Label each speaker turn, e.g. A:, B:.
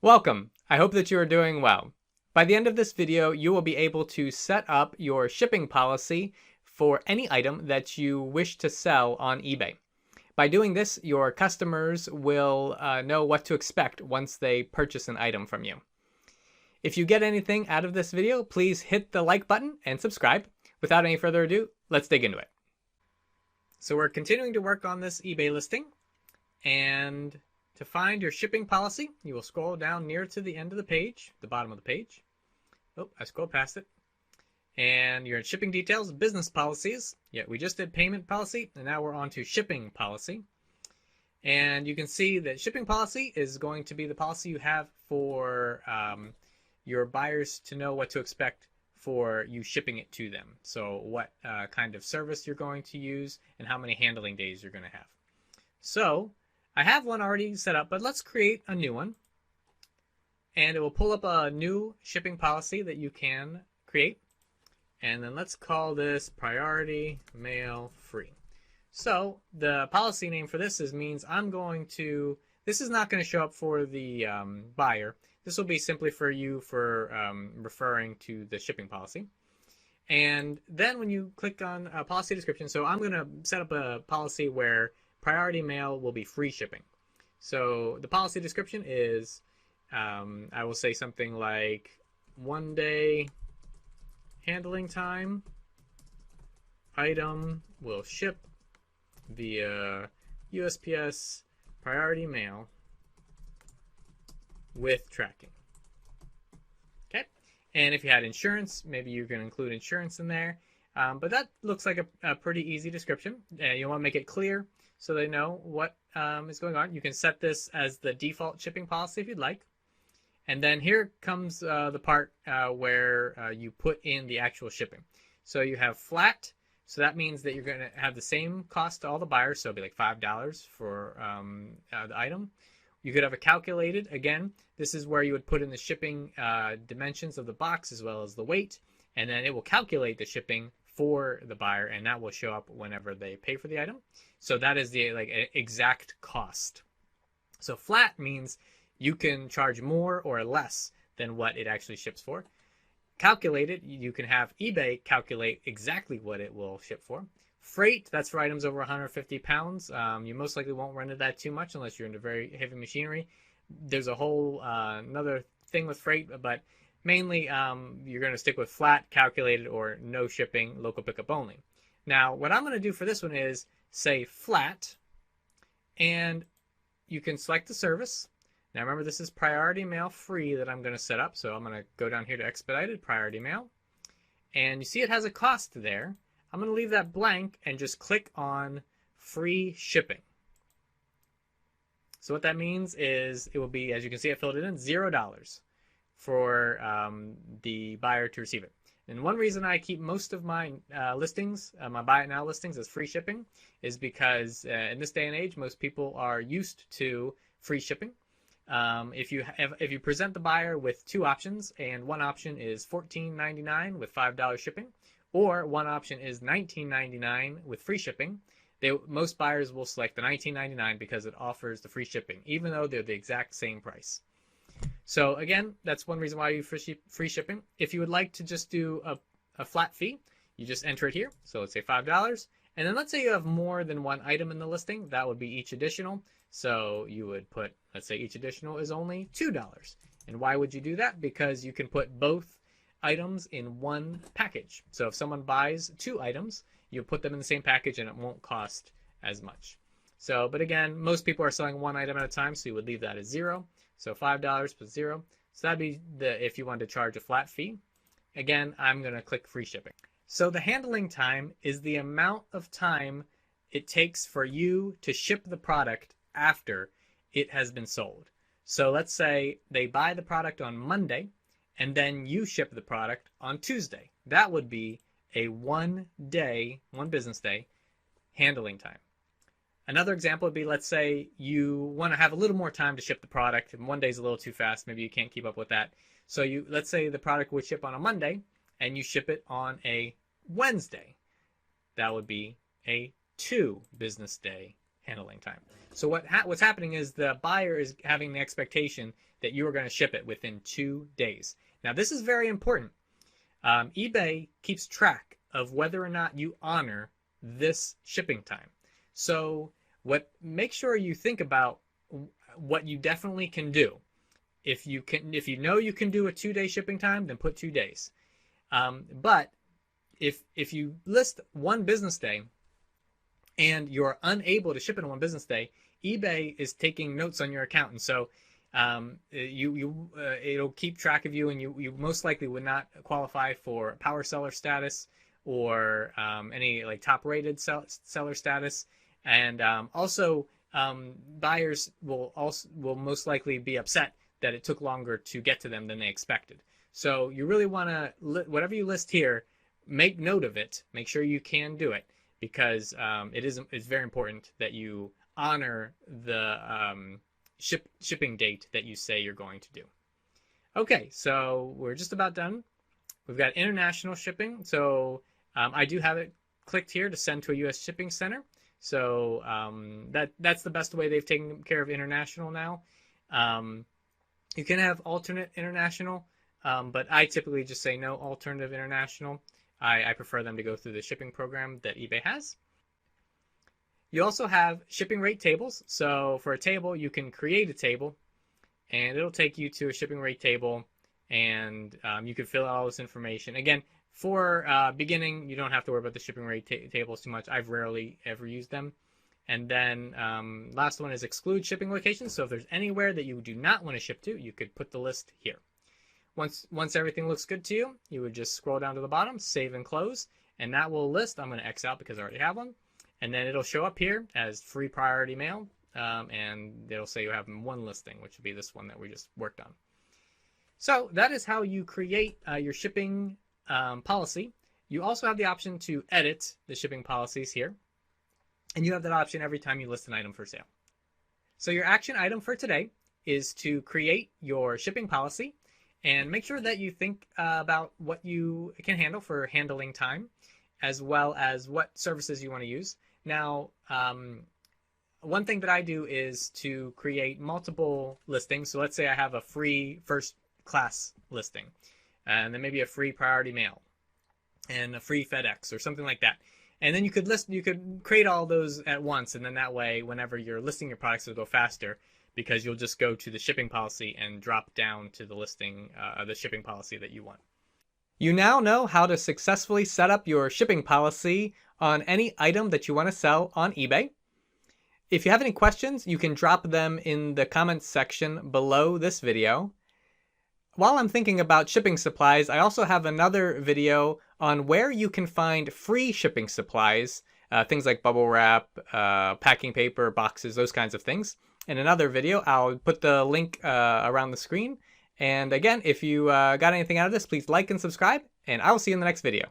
A: Welcome! I hope that you are doing well. By the end of this video, you will be able to set up your shipping policy for any item that you wish to sell on eBay. By doing this, your customers will know what to expect once they purchase an item from you. If you get anything out of this video, please hit the like button and subscribe. Without any further ado, let's dig into it. So we're continuing to work on this eBay listing, and to find your shipping policy, you will scroll down near to the end of the page, the bottom of the page. Oh, I scrolled past it. And you're in shipping details, business policies. Yeah, we just did payment policy, and now we're on to shipping policy. And you can see that shipping policy is going to be the policy you have for your buyers to know what to expect for you shipping it to them. So what kind of service you're going to use and how many handling days you're going to have. So I have one already set up, but let's create a new one. And it will pull up a new shipping policy that you can create. And then let's call this priority mail free. So the policy name for this means I'm going to, this is not going to show up for the buyer. This will be simply for you for referring to the shipping policy. And then when you click on policy description, so I'm going to set up a policy where priority mail will be free shipping. So the policy description is, I will say something like 1 day handling time, item will ship via USPS priority mail with tracking. Okay, and if you had insurance, maybe you can include insurance in there. But that looks like a pretty easy description. You want to make it clear so they know what is going on. You can set this as the default shipping policy if you'd like. And then here comes the part where you put in the actual shipping. So you have flat. So that means that you're going to have the same cost to all the buyers. So it'll be like $5 for the item. You could have a calculated. Again, this is where you would put in the shipping dimensions of the box as well as the weight. And then it will calculate the shipping for the buyer, and that will show up whenever they pay for the item. So that is the exact cost. So flat means you can charge more or less than what it actually ships for. Calculated, you can have eBay calculate exactly what it will ship for. Freight, that's for items over 150 pounds. You most likely won't run into that too much unless you're into very heavy machinery. There's a whole another thing with freight, but mainly you're going to stick with flat, calculated, or no shipping, local pickup only. Now, what I'm going to do for this one is say flat, and you can select the service. Now, remember, this is priority mail free that I'm going to set up. So I'm going to go down here to expedited, priority mail. And you see it has a cost there. I'm going to leave that blank and just click on free shipping. So what that means is it will be, as you can see, I filled it in, $0 for the buyer to receive it. And one reason I keep most of my listings, my buy it now listings, as free shipping is because in this day and age, most people are used to free shipping. If you present the buyer with two options, and one option is $14.99 with $5 shipping, or one option is $19.99 with free shipping, most buyers will select the $19.99 because it offers the free shipping, even though they're the exact same price. So again, that's one reason why you free shipping. If you would like to just do a flat fee, you just enter it here. So let's say $5. And then let's say you have more than one item in the listing. That would be each additional. So you would put, let's say each additional is only $2. And why would you do that? Because you can put both items in one package. So if someone buys two items, you put them in the same package and it won't cost as much. So, but again, most people are selling one item at a time, so you would leave that as $0. So $5 plus 0. So that'd be if you wanted to charge a flat fee. Again, I'm going to click free shipping. So the handling time is the amount of time it takes for you to ship the product after it has been sold. So let's say they buy the product on Monday and then you ship the product on Tuesday. That would be a 1 business day handling time. Another example would be, let's say you want to have a little more time to ship the product, and 1 day is a little too fast. Maybe you can't keep up with that. So let's say the product would ship on a Monday, and you ship it on a Wednesday. That would be a 2 business day handling time. So what's happening is the buyer is having the expectation that you are going to ship it within 2 days. Now, this is very important. eBay keeps track of whether or not you honor this shipping time. So make sure you think about what you definitely can do. If you know you can do a 2-day shipping time, then put 2 days. But if you list one business day and you're unable to ship it in one business day, eBay is taking notes on your account, and so it'll keep track of you, and you most likely would not qualify for power seller status or any like top rated seller status, and also buyers will most likely be upset that it took longer to get to them than they expected. So you really want to, whatever you list here, make note of it. Make sure you can do it, because it's very important that you honor the shipping date that you say you're going to do. Okay, so we're just about done. We've got international shipping. So I do have it clicked here to send to a U.S. shipping center. So that's the best way they've taken care of international now. You can have alternate international, but I typically just say no alternative international. I prefer them to go through the shipping program that eBay has. You also have shipping rate tables. So for a table, you can create a table, and it'll take you to a shipping rate table, and you can fill out all this information. Again, for beginning, you don't have to worry about the shipping rate tables too much. I've rarely ever used them. And then last one is exclude shipping locations. So if there's anywhere that you do not want to ship to, you could put the list here. Once everything looks good to you, you would just scroll down to the bottom, save and close, and that will list. I'm going to X out because I already have one. And then it'll show up here as free priority mail, and it'll say you have one listing, which would be this one that we just worked on. So that is how you create your shipping policy. You also have the option to edit the shipping policies here, and you have that option every time you list an item for sale. So your action item for today is to create your shipping policy, and make sure that you think about what you can handle for handling time, as well as what services you want to use. Now, one thing that I do is to create multiple listings. So let's say I have a free first class listing, and then maybe a free priority mail, and a free FedEx or something like that. And then you could create all those at once, and then that way, whenever you're listing your products, it'll go faster, because you'll just go to the shipping policy and drop down to the listing, the shipping policy that you want. You now know how to successfully set up your shipping policy on any item that you want to sell on eBay. If you have any questions, you can drop them in the comments section below this video. While I'm thinking about shipping supplies, I also have another video on where you can find free shipping supplies, things like bubble wrap, packing paper, boxes, those kinds of things. In another video, I'll put the link around the screen. And again, if you got anything out of this, please like and subscribe, and I will see you in the next video.